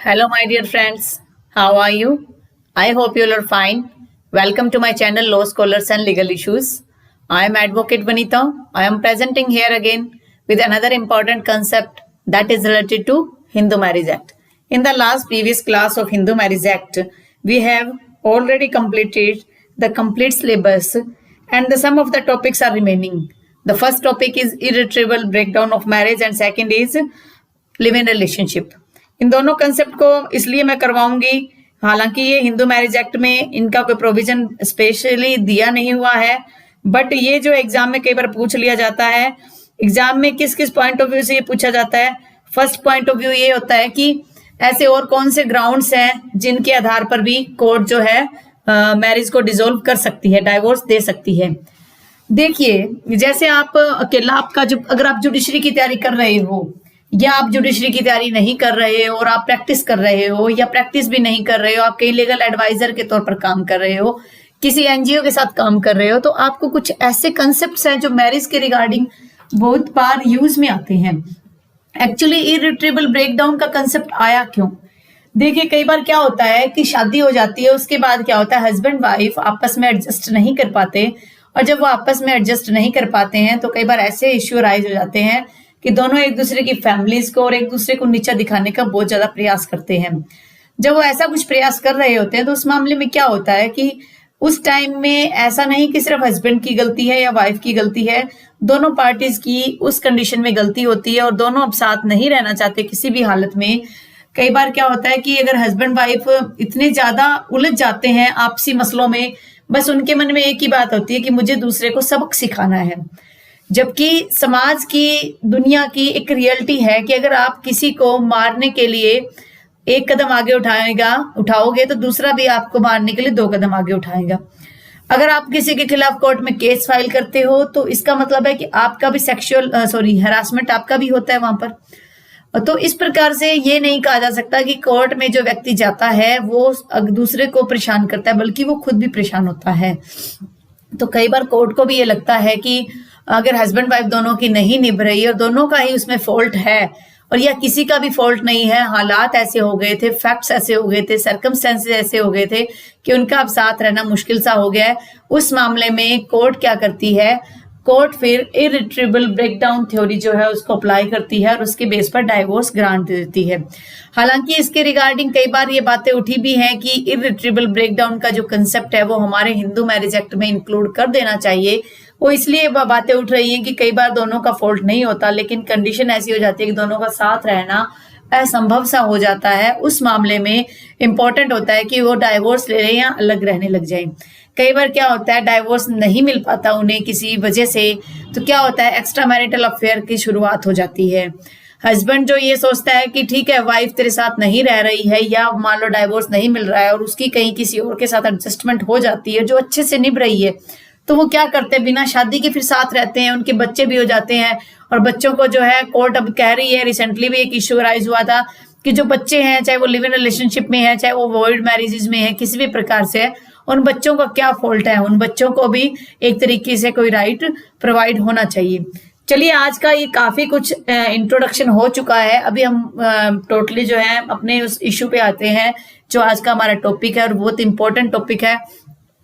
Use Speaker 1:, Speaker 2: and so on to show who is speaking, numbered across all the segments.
Speaker 1: Hello, my dear friends. How are you? I hope you all are fine. Welcome to my channel Law Scholars and Legal Issues. I am Advocate Vanita. I am presenting here again with another important concept that is related to Hindu Marriage Act. In the last previous class of Hindu Marriage Act, we have already completed the complete syllabus and some of the topics are remaining. The first topic is irretrievable breakdown of marriage and second is live in relationship. इन दोनों concept को इसलिए मैं करवाऊंगी, हालांकि ये Hindu marriage act में इनका कोई प्रोविजन स्पेशली दिया नहीं हुआ है, बट ये जो एग्जाम में कई बार पूछ लिया जाता है। एग्जाम में किस किस पॉइंट ऑफ व्यू से ये पूछा जाता है। फर्स्ट पॉइंट ऑफ व्यू ये होता है कि ऐसे और कौन से ग्राउंड्स हैं जिनके आधार पर भी कोर्ट जो है मैरिज को डिसॉल्व कर सकती है, डाइवोर्स दे सकती है। देखिए, जैसे आप अकेला आपका जो अगर आप जुडिशरी की तैयारी कर रहे हो या आप जुडिशरी की तैयारी नहीं कर रहे हो और आप प्रैक्टिस कर रहे हो या प्रैक्टिस भी नहीं कर रहे हो, आप कहीं लीगल एडवाइजर के तौर पर काम कर रहे हो, किसी एनजीओ के साथ काम कर रहे हो, तो आपको कुछ ऐसे कंसेप्ट्स हैं जो मैरिज के रिगार्डिंग बहुत बार यूज में आते हैं। एक्चुअली इरिट्रेबल ब्रेकडाउन का कंसेप्ट आया क्यों? देखिए, कई बार क्या होता है कि शादी हो जाती है, उसके बाद क्या होता है हस्बैंड वाइफ आपस में एडजस्ट नहीं कर पाते, और जब वो आपस में एडजस्ट नहीं कर पाते हैं तो कई बार ऐसे इश्यू राइज हो जाते हैं कि दोनों एक दूसरे की फैमिलीज को और एक दूसरे को नीचा दिखाने का बहुत ज्यादा प्रयास करते हैं। जब वो ऐसा कुछ प्रयास कर रहे होते हैं तो उस मामले में क्या होता है कि उस टाइम में ऐसा नहीं कि सिर्फ हस्बैंड की गलती है या वाइफ की गलती है, दोनों पार्टीज की उस कंडीशन में गलती होती है और दोनों अब साथ नहीं रहना चाहते किसी भी हालत में। कई बार क्या होता है कि अगर हस्बैंड वाइफ इतने ज्यादा उलझ जाते हैं आपसी मसलों में, बस उनके मन में एक ही बात होती है कि मुझे दूसरे को सबक सिखाना है, जबकि समाज की दुनिया की एक रियलिटी है कि अगर आप किसी को मारने के लिए एक कदम आगे उठाओगे तो दूसरा भी आपको मारने के लिए 2 कदम आगे उठाएगा। अगर आप किसी के खिलाफ कोर्ट में केस फाइल करते हो तो इसका मतलब है कि आपका भी हरासमेंट आपका भी होता है वहां पर। तो इस प्रकार से ये नहीं कहा जा सकता कि कोर्ट में जो व्यक्ति जाता है वो दूसरे को परेशान करता है, बल्कि वो खुद भी परेशान होता है। तो कई बार कोर्ट को भी ये लगता है कि अगर हस्बैंड वाइफ दोनों की नहीं निभ रही और दोनों का ही उसमें फॉल्ट है, और या किसी का भी फॉल्ट नहीं है, हालात ऐसे हो गए थे, फैक्ट्स ऐसे हो गए थे, सर्कमस्टेंसेस ऐसे हो गए थे कि उनका अब साथ रहना मुश्किल सा हो गया है, उस मामले में कोर्ट क्या करती है, कोर्ट फिर इरिट्रेबल ब्रेकडाउन थ्योरी जो है उसको अप्लाई करती है और उसके बेस पर डाइवोर्स ग्रांट देती है। हालांकि इसके रिगार्डिंग कई बार ये बातें उठी भी हैं कि इरिट्रेबल ब्रेकडाउन का जो कंसेप्ट है वो हमारे हिंदू मैरिज एक्ट में इंक्लूड कर देना चाहिए। वो इसलिए बातें उठ रही हैं कि कई बार दोनों का फॉल्ट नहीं होता, लेकिन कंडीशन ऐसी हो जाती है कि दोनों का साथ रहना असंभव सा हो जाता है। उस मामले में इंपॉर्टेंट होता है कि वो डाइवोर्स ले लें या अलग रहने लग जाएं। कई बार क्या होता है डाइवोर्स नहीं मिल पाता उन्हें किसी वजह से, तो क्या होता है एक्स्ट्रा मैरिटल अफेयर की शुरुआत हो जाती है। हस्बैंड जो ये सोचता है कि ठीक है वाइफ तेरे साथ नहीं रह रही है, या मान लो डाइवोर्स नहीं मिल रहा है और उसकी कहीं किसी और के साथ एडजस्टमेंट हो जाती है जो अच्छे से निभ रही है, तो वो क्या करते हैं बिना शादी के फिर साथ रहते हैं, उनके बच्चे भी हो जाते हैं। और बच्चों को जो है कोर्ट अब कह रही है, रिसेंटली भी एक इश्यू राइज हुआ था कि जो बच्चे हैं चाहे वो लिव इन रिलेशनशिप में है चाहे वो वॉइड मैरिजेज में है, किसी भी प्रकार से उन बच्चों का क्या फॉल्ट है, उन बच्चों को भी एक तरीके से कोई राइट प्रोवाइड होना चाहिए। चलिए, आज का ये काफी कुछ इंट्रोडक्शन हो चुका है। अभी हम टोटली जो है अपने उस इश्यू पे आते हैं जो आज का हमारा टॉपिक है और बहुत इंपॉर्टेंट टॉपिक है।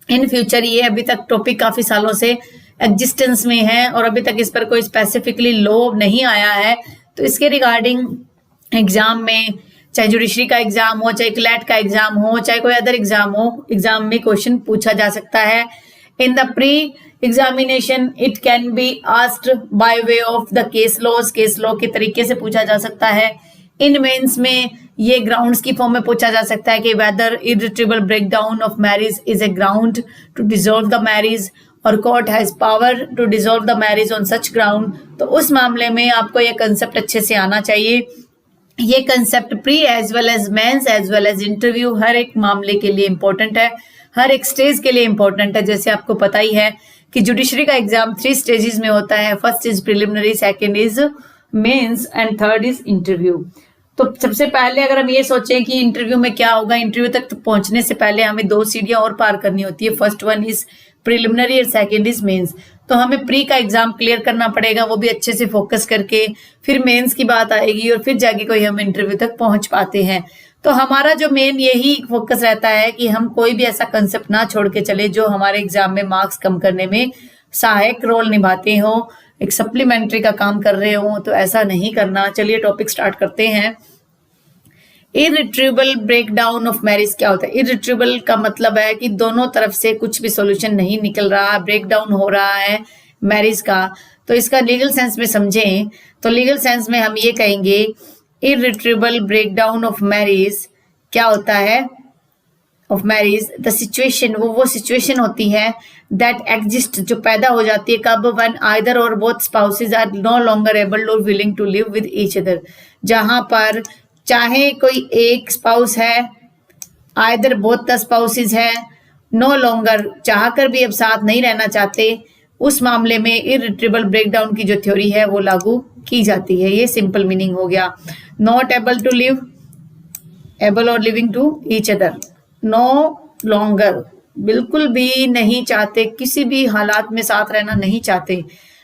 Speaker 1: इन फ्यूचर ये अभी तक टॉपिक काफी सालों से एग्जिस्टेंस में है और अभी तक इस पर कोई स्पेसिफिकली लॉ नहीं आया है, तो इसके रिगार्डिंग एग्जाम में चाहे जुडिशरी का एग्जाम हो, चाहे क्लैट का एग्जाम हो, चाहे कोई अदर एग्जाम हो, एग्जाम में क्वेश्चन पूछा जा सकता है। In the pre examination it can be asked by way of the case law के तरीके से पूछा जा सकता है। इन मेंस में ये ग्राउंड्स की फॉर्म में पूछा जा सकता है कि whether irretrievable breakdown of marriage is a ground to dissolve the marriage और court has power to dissolve the marriage on such ground. तो उस मामले में आपको ये कंसेप्ट अच्छे से आना चाहिए। ये concept pre as well as mains as well as interview हर एक मामले के लिए इंपॉर्टेंट है, हर एक स्टेज के लिए इंपॉर्टेंट है। जैसे आपको पता ही है कि जुडिशरी का एग्जाम 3 स्टेजेस में होता है। First is preliminary, second is mains and third is interview. तो सबसे पहले अगर हम ये सोचें कि इंटरव्यू में क्या होगा, इंटरव्यू तक तो पहुंचने से पहले हमें 2 सीढ़ियां और पार करनी होती है। फर्स्ट वन इज प्रिलिमिनरी और सेकंड इज मेंस। तो हमें प्री का एग्जाम क्लियर करना पड़ेगा, वो भी अच्छे से फोकस करके, फिर मेंस की बात आएगी और फिर जाके कोई हम इंटरव्यू तक पहुंच पाते हैं। तो हमारा जो मेन यही फोकस रहता है कि हम कोई भी ऐसा कंसेप्ट ना छोड़ के चले जो हमारे एग्जाम में मार्क्स कम करने में सहायक रोल निभाते हो, एक सप्लीमेंट्री का काम कर रहे हो, तो ऐसा नहीं करना। चलिए टॉपिक स्टार्ट करते हैं। इरिट्रीवेबल ब्रेकडाउन ऑफ मैरिज क्या होता है? इरिट्रीवेबल का मतलब है कि दोनों तरफ से कुछ भी सॉल्यूशन नहीं निकल रहा, ब्रेकडाउन हो रहा है मैरिज का। तो इसका लीगल सेंस में समझें तो लीगल सेंस में हम ये कहेंगे इरिट्रीवेबल ब्रेकडाउन ऑफ मैरिज क्या होता है? ऑफ मैरिज द सिचुएशन, वो सिचुएशन होती है दैट एग्जिस्ट, जो पैदा हो जाती है कब? When either or both spouses are no longer able or willing to live with each other, जहां पर चाहे कोई एक स्पाउस है, आइदर बोथ द स्पाउसेस है, नो लॉन्गर चाह कर भी अब साथ नहीं रहना चाहते, उस मामले में इरिट्रीवेबल ब्रेकडाउन की जो थ्योरी है वो लागू की जाती है। ये सिंपल मीनिंग हो गया। Not able to live, able or living to each other, no longer बिल्कुल भी नहीं चाहते, किसी भी हालात में साथ रहना नहीं चाहते।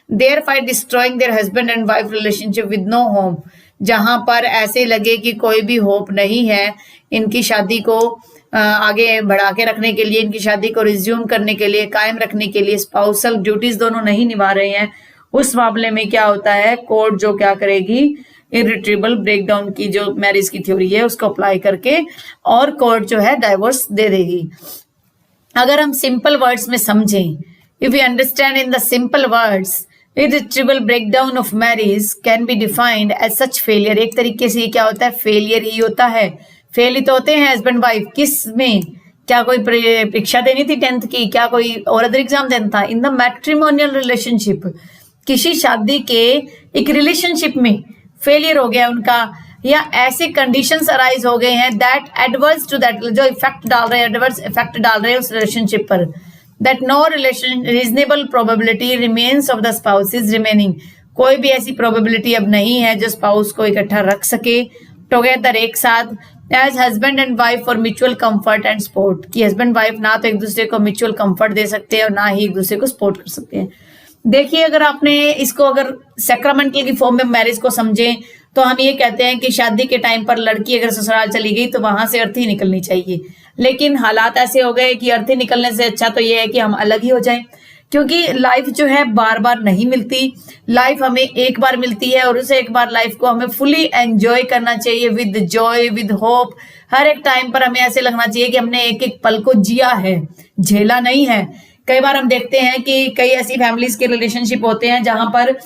Speaker 1: Their fight destroying their husband and wife relationship with no home, जहां पर ऐसे लगे कि कोई भी होप नहीं है इनकी शादी को आगे बढ़ा के रखने के लिए, इनकी शादी को रिज्यूम करने के लिए, कायम रखने के लिए स्पाउसल ड्यूटीज दोनों नहीं निभा रहे हैं, उस मामले में क्या होता है? कोर्ट जो क्या करेगी? इरिट्रीवेबल ब्रेकडाउन की जो मैरिज की थ्योरी है उसको अप्लाई करके और कोर्ट जो है डाइवोर्स दे देगी। अगर हम सिंपल वर्ड्स में समझें, if you understand in the simple words, irretrievable breakdown of marriage can be defined as such failure. एक तरीके से क्या होता है? फेलियर ही होता है। फेल ही तो होते हैं हस्बैंड वाइफ। किस में? क्या कोई परीक्षा देनी थी 10th की? क्या कोई और अदर एग्जाम देना था? इन द मैट्रिमोनियल रिलेशनशिप, किसी शादी के एक रिलेशनशिप में फेलियर हो गया उनका, या ऐसे कंडीशंस अराइज हो गए हैं दैट एडवर्स टू दैट, जो इफेक्ट डाल रहे हैं, एडवर्स इफेक्ट डाल रहे हैं उस रिलेशनशिप पर, that no relation reasonable probability remains of the spouses remaining, कोई भी ऐसी प्रोबेबिलिटी अब नहीं है जो स्पाउस को इकट्ठा रख सके टुगेदर एक साथ, as husband and wife for mutual comfort and support, कि हस्बैंड वाइफ ना तो एक दूसरे को म्यूचुअल कंफर्ट दे सकते हैं और ना ही एक दूसरे को सपोर्ट कर सकते हैं। देखिए, अगर आपने इसको अगर सैक्रामेंटल की फॉर्म में मैरिज को समझें तो हम ये कहते हैं कि शादी के टाइम पर लड़की अगर ससुराल चली गई तो वहां से अर्थी निकलनी चाहिए, लेकिन हालात ऐसे हो गए कि अर्थी निकलने से अच्छा तो ये है कि हम अलग ही हो जाएं, क्योंकि लाइफ जो है बार बार नहीं मिलती। लाइफ हमें एक बार मिलती है और उसे एक बार लाइफ को हमें फुली एंजॉय करना चाहिए, विद जॉय, विद होप। हर एक टाइम पर हमें ऐसे लगना चाहिए कि हमने एक एक पल को जिया है, झेला नहीं है। कई बार हम देखते हैं कि कई ऐसी फैमिलीज के रिलेशनशिप होते हैं जहां पर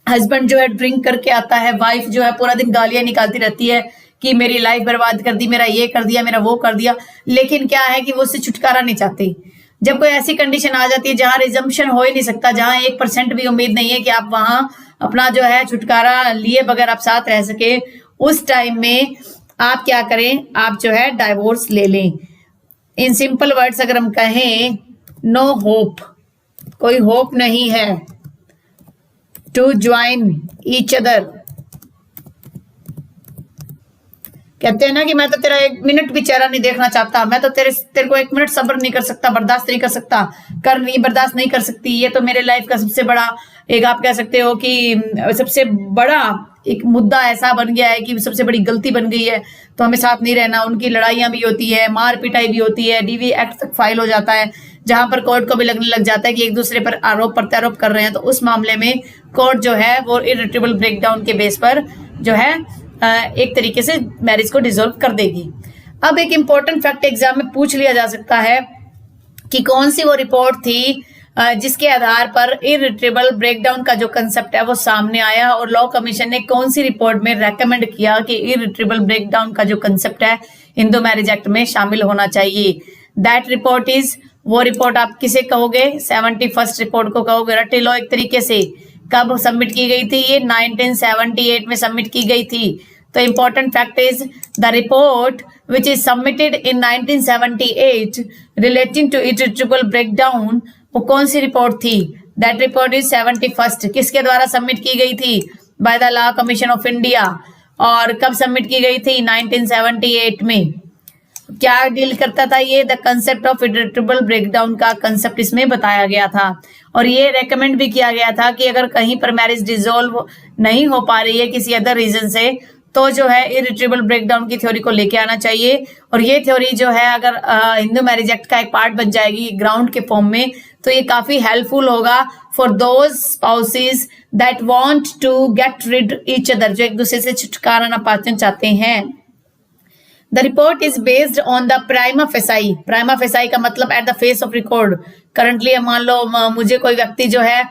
Speaker 1: हस्बैंड जो है ड्रिंक करके आता है, वाइफ जो है पूरा दिन गालियां निकालती रहती है कि मेरी लाइफ बर्बाद कर दी, मेरा ये कर दिया, मेरा वो कर दिया, लेकिन क्या है कि वो उससे छुटकारा नहीं चाहती। जब कोई ऐसी कंडीशन आ जाती है जहां रिजम्पशन हो ही नहीं सकता, जहां 1% भी उम्मीद नहीं है कि आप वहां अपना जो है छुटकारा लिए बगैर आप साथ रह सके, उस टाइम में आप क्या करें? आप जो है डाइवोर्स ले लें। इन सिंपल वर्ड्स अगर हम कहें, नो होप, कोई होप नहीं है, टू ज्वाइन ईच अदर, कहते हैं ना कि मैं तो तेरा 1 मिनट भी चेहरा नहीं देखना चाहता, मैं तो तेरे को 1 मिनट सब्र नहीं कर सकता, बर्दाश्त नहीं कर सकता, बर्दाश्त नहीं कर सकती। ये तो मेरे लाइफ का सबसे बड़ा एक, आप कह सकते हो कि सबसे बड़ा एक मुद्दा ऐसा बन गया है कि सबसे बड़ी गलती बन गई है, तो हमें साथ नहीं रहना। उनकी लड़ाइयां भी होती है, मार पिटाई भी होती है, DV एक्ट तक फाइल हो जाता है, जहां पर कोर्ट को भी लगने लग जाता है कि एक दूसरे पर आरोप प्रत्यारोप कर रहे हैं। तो उस मामले में कोर्ट जो है वो इरिट्रीवेबल ब्रेकडाउन के बेस पर जो है एक तरीके से मैरिज को डिसॉल्व कर देगी। अब एक इंपॉर्टेंट फैक्ट एग्जाम में पूछ लिया जा सकता है कि कौन सी वो रिपोर्ट थी जिसके आधार पर इरिट्रीवेबल ब्रेकडाउन का जो कंसेप्ट है वो सामने आया, और लॉ कमीशन ने कौन सी रिपोर्ट में रेकमेंड किया कि इरिट्रीवेबल ब्रेकडाउन का जो कंसेप्ट है हिंदू मैरिज एक्ट में शामिल होना चाहिए। दैट रिपोर्ट इज, वो रिपोर्ट आप किसे कहोगे? 71st रिपोर्ट को कहोगे। रटे लो एक तरीके से। कब सबमिट की गई थी? ये 1978 में सबमिट की गई थी। तो important fact is the report which is submitted in 1978 relating to irretrievable breakdown, वो कौन सी रिपोर्ट थी? That report is 71st। किसके द्वारा सबमिट की गई थी? By the law commission of India. और कब सबमिट की गई थी? 1978 में। क्या डील करता था ये? द कंसेप्ट ऑफ इरिट्रेबल ब्रेकडाउन का कंसेप्ट इसमें बताया गया था, और ये रेकमेंड भी किया गया था कि अगर कहीं पर मैरिज डिसॉल्व नहीं हो पा रही है किसी अदर रीजन से, तो जो है इरिट्रेबल ब्रेकडाउन की थ्योरी को लेके आना चाहिए। और ये थ्योरी जो है अगर हिंदू मैरिज एक्ट का एक पार्ट बन जाएगी ग्राउंड के फॉर्म में, तो ये काफी हेल्पफुल होगा for those spouses that want to get rid each other, जो एक दूसरे से छुटकारा पाना चाहते हैं। The report is based on the prima facie। prima facie का मतलब at the face of record। Currently मान लो मुझे कोई व्यक्ति जो है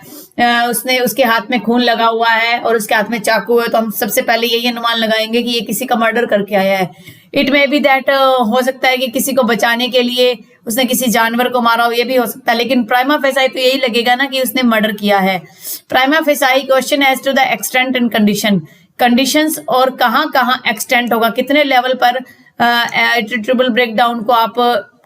Speaker 1: उसने उसके हाथ में खून लगा हुआ है और उसके हाथ में चाकू है, तो हम सबसे पहले यही अनुमान लगाएंगे कि ये किसी का मर्डर करके आया है। इट मे बी दैट हो सकता है कि किसी को बचाने के लिए उसने किसी जानवर को मारा हो, ये भी हो सकता है, लेकिन प्राइमा फेसाई तो यही लगेगा ना कि उसने मर्डर किया है। Prima facie question as to the extent and conditions, और कहाँ कहाँ एक्सटेंट होगा, कितने लेवल पर इरिट्रेबल ब्रेकडाउन को आप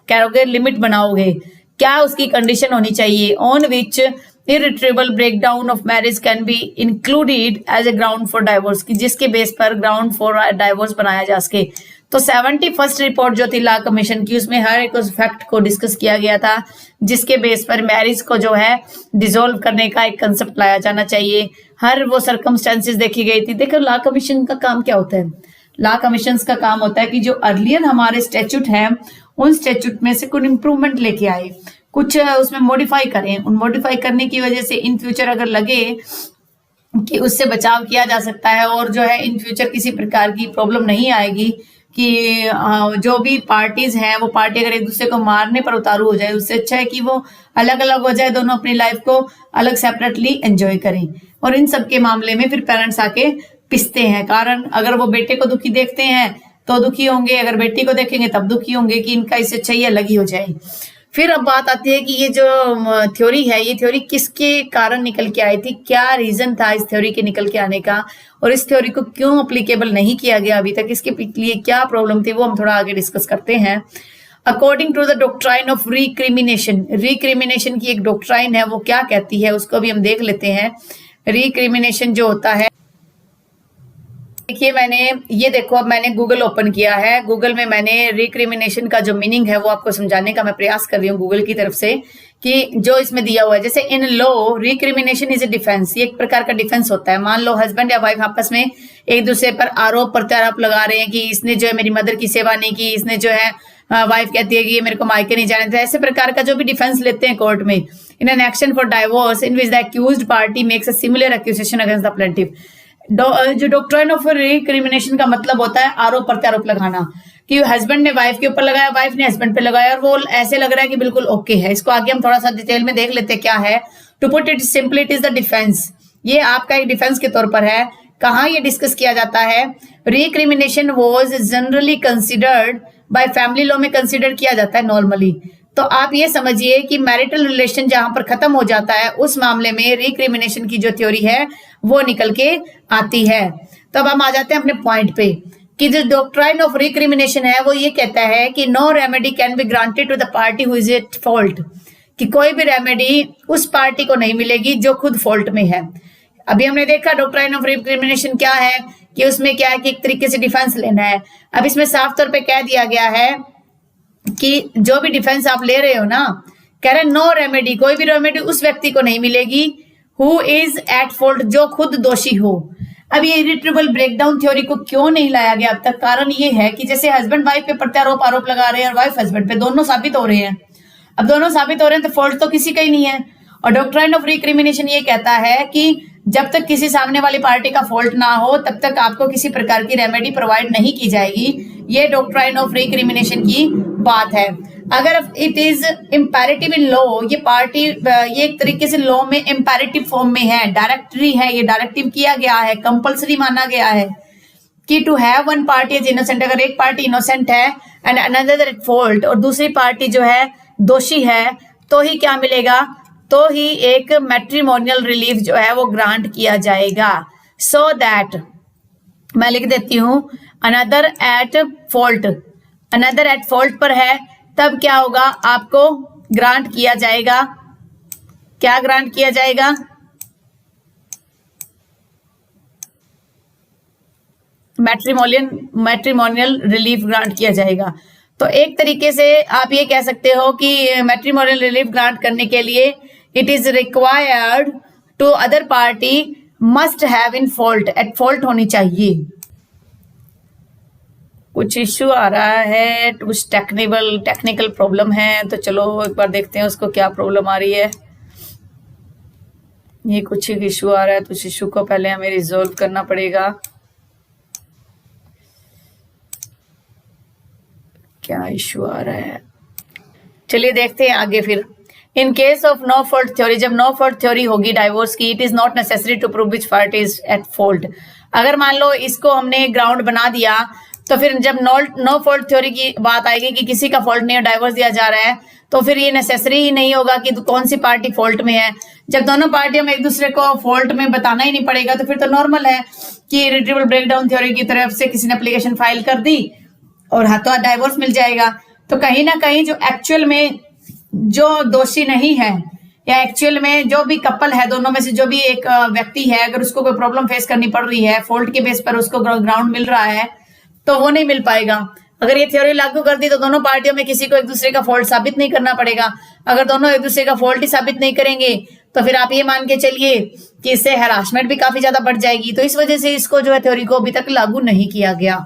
Speaker 1: करोगे, लिमिट बनाओगे, क्या उसकी कंडीशन होनी चाहिए, on which irretrievable breakdown of marriage can be included as a ground for divorce, की जिसके बेस पर ग्राउंड फॉर डाइवोर्स बनाया जा सके। तो 71st रिपोर्ट जो थी लॉ कमीशन की, उसमें हर एक उस फैक्ट को डिस्कस किया गया था जिसके बेस पर मैरिज को जो है डिसॉल्व करने का एक कंसेप्ट लाया जाना चाहिए। हर वो सर्कमस्टेंसेस देखी गई थी। देखो लॉ कमीशन का काम क्या होता है, लॉ कमीशन का काम होता है कि जो अर्लियर हमारे स्टैट्यूट हैं उन स्टैट्यूट में से कुछ इंप्रूवमेंट लेके आए, कुछ उसमें मॉडिफाई करें, उन मॉडिफाई करने की वजह से इन फ्यूचर अगर लगे कि उससे बचाव किया जा सकता है और जो है इन फ्यूचर किसी प्रकार की प्रॉब्लम नहीं आएगी कि जो भी पार्टीज हैं वो पार्टी अगर एक दूसरे को मारने पर उतारू हो जाए, उससे अच्छा है कि वो अलग अलग हो जाए, दोनों अपनी लाइफ को अलग सेपरेटली एंजॉय करें। और इन सब के मामले में फिर पेरेंट्स आके पिसते हैं, कारण अगर वो बेटे को दुखी देखते हैं तो दुखी होंगे, अगर बेटी को देखेंगे तब दुखी होंगे कि इनका इससे अच्छा ही अलग ही हो जाए। फिर अब बात आती है कि ये जो थ्योरी है, ये थ्योरी किसके कारण निकल के आई थी, क्या रीजन था इस थ्योरी के निकल के आने का, और इस थ्योरी को क्यों अप्लीकेबल नहीं किया गया अभी तक, इसके लिए क्या प्रॉब्लम थी, वो हम थोड़ा आगे डिस्कस करते हैं। According to the doctrine of recrimination, recrimination की एक डॉक्ट्राइन है, वो क्या कहती है उसको भी हम देख लेते हैं। रिक्रिमिनेशन जो होता है, देखिए मैंने ये देखो, अब मैंने गूगल ओपन किया है, गूगल में मैंने रिक्रिमिनेशन का जो मीनिंग है वो आपको समझाने का मैं प्रयास कर रही हूँ गूगल की तरफ से, कि जो इसमें दिया हुआ है, जैसे in law recrimination is a defence, ये एक प्रकार का डिफेंस होता है। मान लो हस्बैंड या वाइफ आपस में एक दूसरे पर आरोप प्रत्यारोप लगा रहे हैं कि इसने जो है मेरी मदर की सेवा नहीं की, इसने जो है वाइफ कहती है कि ये मेरे को मायके नहीं जाने देता, ऐसे प्रकार का जो भी डिफेंस लेते हैं कोर्ट में, in an action for divorce in which the accused party makes a similar accusation against the plaintiff. जो डॉक्ट्राइन ऑफ रिक्रिमिनेशन का मतलब होता है आरोप प्रत्यारोप लगाना, कि हस्बैंड ने वाइफ के ऊपर लगाया, वाइफ ने हस्बैंड पे लगाया, और वो ऐसे लग रहा है कि बिल्कुल ओके है। इसको आगे हम थोड़ा सा डिटेल में देख लेते हैं क्या है। To put it simply, it is the defence, ये आपका एक डिफेंस के तौर पर है। कहाँ ये डिस्कस किया जाता है, recrimination was generally considered by family law में कंसिडर किया जाता है नॉर्मली। तो आप ये समझिए कि मैरिटल रिलेशन जहां पर खत्म हो जाता है उस मामले में रिक्रिमिनेशन की जो थ्योरी है वो निकल के आती है। तो अब हम आ जाते हैं अपने पॉइंट पे कि जो डॉक्ट्राइन ऑफ रिक्रिमिनेशन है वो ये कहता है कि no remedy can be granted to the party who is at fault, कि कोई भी रेमेडी उस पार्टी को नहीं मिलेगी जो खुद फॉल्ट में है। अभी हमने देखा डॉक्ट्राइन ऑफ रिक्रिमिनेशन क्या है, कि उसमें क्या है कि एक तरीके से डिफेंस लेना है। अब इसमें साफ तौर पे कह दिया गया है कि जो भी डिफेंस आप ले रहे हो ना, कह रहे नो रेमेडी, कोई भी रेमेडी उस व्यक्ति को नहीं मिलेगी हु इज एट फॉल्ट, जो खुद दोषी हो। अब ये इरिट्रेबल ब्रेकडाउन थ्योरी को क्यों नहीं लाया गया अब तक, कारण ये है कि जैसे हस्बैंड वाइफ पे प्रत्यारोप आरोप लगा रहे हैं और वाइफ हस्बैंड पे, दोनों साबित हो रहे हैं। अब दोनों साबित हो रहे हैं तो फॉल्ट तो किसी का ही नहीं है। और डॉक्ट्राइन ऑफ रिक्रिमिनेशन ये कहता है कि जब तक किसी सामने वाली पार्टी का फॉल्ट ना हो तब तक आपको किसी प्रकार की रेमेडी प्रोवाइड नहीं की जाएगी। ये डॉक्ट्राइन ऑफ रिक्रिमिनेशन की बात है। अगर it is imperative in law, ये पार्टी ये एक तरीके से लॉ में इम्पेरेटिव फॉर्म में है, डायरेक्टरी है, ये डायरेक्टिव किया गया है, कंपल्सरी माना गया है कि to have one party is innocent, अगर एक पार्टी इनोसेंट है एंड अनदर एट फॉल्ट, और दूसरी पार्टी जो है दोषी है, तो ही क्या मिलेगा, तो ही एक मैट्रिमोनियल रिलीफ जो है वो ग्रांट किया जाएगा। सो दैट मैं लिख देती हूं, another at fault, another at fault पर है तब क्या होगा, आपको ग्रांट किया जाएगा, क्या ग्रांट किया जाएगा, मैट्रिमोनियल रिलीफ ग्रांट किया जाएगा। तो एक तरीके से आप ये कह सकते हो कि मैट्रिमोनियल रिलीफ ग्रांट करने के लिए it is required to other party must have in fault, at fault होनी चाहिए। कुछ इश्यू आ रहा है, कुछ टेक्निकल प्रॉब्लम है, तो चलो एक बार देखते हैं उसको क्या प्रॉब्लम आ रही है। ये कुछ एक इश्यू आ रहा है, तो उस इश्यू को पहले हमें रिजोल्व करना पड़ेगा। क्या इश्यू आ रहा है, चलिए देखते हैं आगे फिर। In case of no fault theory, जब नो फॉल्ट थ्योरी होगी डाइवोर्स की, it is not necessary to prove which party is at fault. अगर मान लो इसको हमने ग्राउंड बना दिया, तो फिर जब नो फॉल्ट थ्योरी की बात आएगी कि किसी का फॉल्ट नहीं है, डाइवोर्स दिया जा रहा है, तो फिर ये नेसेसरी ही नहीं होगा कि कौन सी पार्टी फॉल्ट में है। जब दोनों पार्टियों में एक दूसरे को फॉल्ट में बताना ही नहीं पड़ेगा, तो फिर तो नॉर्मल है कि इरिट्रेबल ब्रेकडाउन थ्योरी की तरफ से किसी ने एप्लीकेशन फाइल कर दी और हाथों हाथ डाइवोर्स मिल जाएगा। तो कहीं ना कहीं जो एक्चुअल में जो दोषी नहीं है, या एक्चुअल में जो भी कपल है, दोनों में से जो भी एक व्यक्ति है, अगर उसको कोई प्रॉब्लम फेस करनी पड़ रही है, फॉल्ट के बेस पर उसको ग्राउंड मिल रहा है, तो वो नहीं मिल पाएगा। अगर ये थ्योरी लागू कर दी तो दोनों पार्टियों में किसी को एक दूसरे का फॉल्ट साबित नहीं करना पड़ेगा। अगर दोनों एक दूसरे का फॉल्ट ही साबित नहीं करेंगे, तो फिर आप ये मान के चलिए कि इससे हैरासमेंट भी काफी ज्यादा बढ़ जाएगी। तो इस वजह से इसको जो है थ्योरी को अभी तक लागू नहीं किया गया।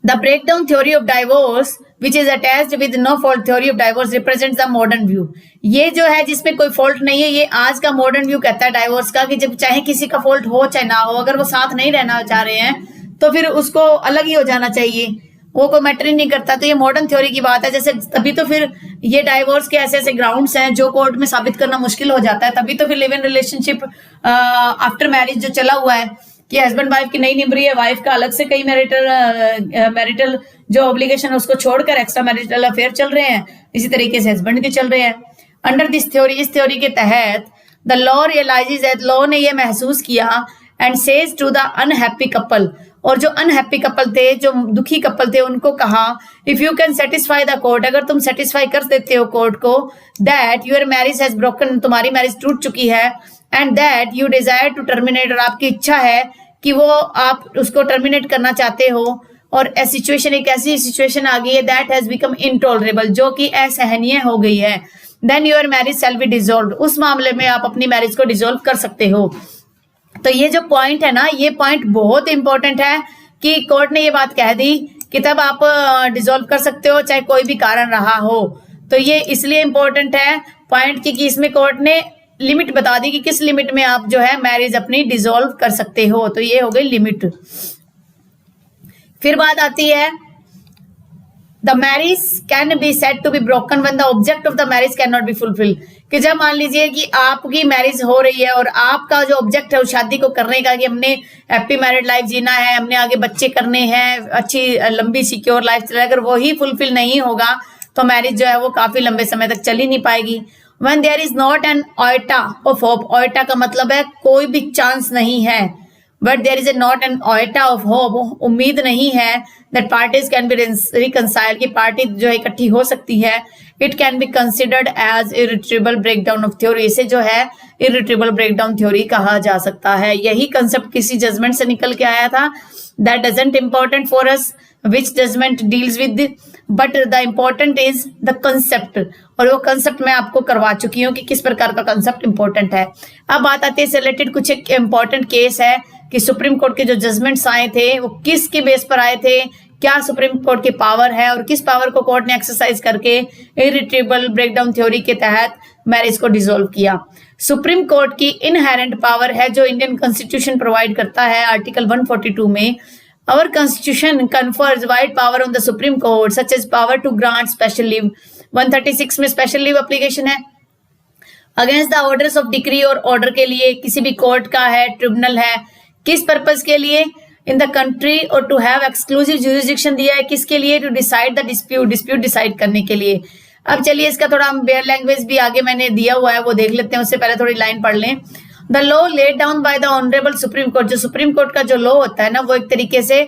Speaker 1: The breakdown theory of divorce, which is attached with no fault theory of divorce, represents the modern view. ये जो है जिसमें कोई फॉल्ट नहीं है, ये आज का मॉडर्न व्यू कहता है डाइवोर्स का, कि जब चाहे किसी का फॉल्ट हो चाहे ना हो, अगर वो साथ नहीं रहना चाह रहे हैं तो फिर उसको अलग ही हो जाना चाहिए, वो कोई मैटर ही नहीं करता। तो ये मॉडर्न थ्योरी की बात है। जैसे तभी तो फिर ये डाइवोर्स के ऐसे ऐसे ग्राउंड्स हैं जो कोर्ट में साबित करना मुश्किल हो जाता है। तभी तो फिर live in relationship after marriage जो चला हुआ है कि हस्बैंड वाइफ की नहीं निभ रही है, वाइफ का अलग से कई मैरिटल जो ऑब्लिगेशन है उसको छोड़कर एक्स्ट्रा मैरिटल अफेयर चल रहे हैं, इसी तरीके से हस्बैंड के चल रहे हैं। अंडर दिस थ्योरी, इस थ्योरी के तहत the law realises that, law ने ये महसूस किया, and says to the unhappy couple, और जो अनहैप्पी कपल थे, जो दुखी कपल थे, उनको कहा, if you can satisfy the court, अगर तुम सेटिस्फाई कर देते हो कोर्ट को, that your marriage has broken, तुम्हारी मैरिज टूट चुकी है, and that you desire to terminate, और आपकी इच्छा है कि वो आप उसको टर्मिनेट करना चाहते हो, और सिचुएशन एक ऐसी सिचुएशन आ गई है दैट हैज बिकम इनटॉलरेबल, जो कि असहनीय हो गई है, then your marriage shall be dissolved, उस मामले में आप अपनी मैरिज को डिसॉल्व कर सकते हो। तो ये जो पॉइंट है ना, ये पॉइंट बहुत इंपॉर्टेंट है कि कोर्ट ने ये बात कह दी कि तब आप डिसॉल्व कर सकते हो चाहे कोई भी कारण रहा हो। तो ये इसलिए इंपॉर्टेंट है पॉइंट कि इसमें कोर्ट ने लिमिट बता दी कि किस लिमिट में आप जो है मैरिज अपनी डिसॉल्व कर सकते हो। तो ये हो गई लिमिट। फिर बात आती है, the marriage can be said to be broken when the object of the marriage can not be fulfil, कि जब मान लीजिए कि आपकी मैरिज हो रही है और आपका जो ऑब्जेक्ट है उस शादी को करने का, कि हमने हैप्पी मैरिड लाइफ जीना है, हमने आगे बच्चे करने हैं, अच्छी लंबी सिक्योर लाइफ चले, अगर वही फुलफिल नहीं होगा तो मैरिज जो है वो काफी लंबे समय तक चल ही नहीं पाएगी। When there is not an iota of hope, iota का मतलब है कोई भी चांस नहीं है, but there is a not an iota of hope, उम्मीद नहीं है, that parties can be reconciled, कि पार्टी जो है इकट्ठी हो सकती है, it can be considered as irretrievable breakdown of theory, इसे जो है irretrievable breakdown theory कहा जा सकता है। यही कंसेप्ट किसी जजमेंट से निकल के आया था। That doesn't important for us which judgment deals with but the important is the concept, और वो कंसेप्ट मैं आपको करवा चुकी हूँ कि किस प्रकार का कंसेप्ट इंपॉर्टेंट है। अब बात आती है रिलेटेड कुछ एक इंपॉर्टेंट केस है कि सुप्रीम कोर्ट के जो जजमेंट्स आए थे वो किसके बेस पर आए थे, क्या सुप्रीम कोर्ट की पावर है और किस पावर को कोर्ट ने एक्सरसाइज करके इरिट्रेबल ब्रेकडाउन थ्योरी के तहत मैरिज को डिसॉल्व किया। सुप्रीम कोर्ट की इनहेरेंट पावर है जो इंडियन कॉन्स्टिट्यूशन प्रोवाइड करता है आर्टिकल 142 में। Our constitution confers wide power on the Supreme Court, such as power to grant special leave. 136 में special leave application है against the orders of decree, और order के लिए किसी भी कोर्ट का है, ट्रिब्यूनल है, किस पर्पज के लिए, in the country, और to have exclusive jurisdiction दिया है किसके लिए, to decide the dispute decide करने के लिए। अब चलिए इसका थोड़ा हम बेयर लैंग्वेज भी आगे मैंने दिया हुआ है वो देख लेते हैं, उससे पहले थोड़ी लाइन पढ़ लें। The law laid down by the honourable supreme Court, जो सुप्रीम कोर्ट का जो लॉ होता है ना वो एक तरीके से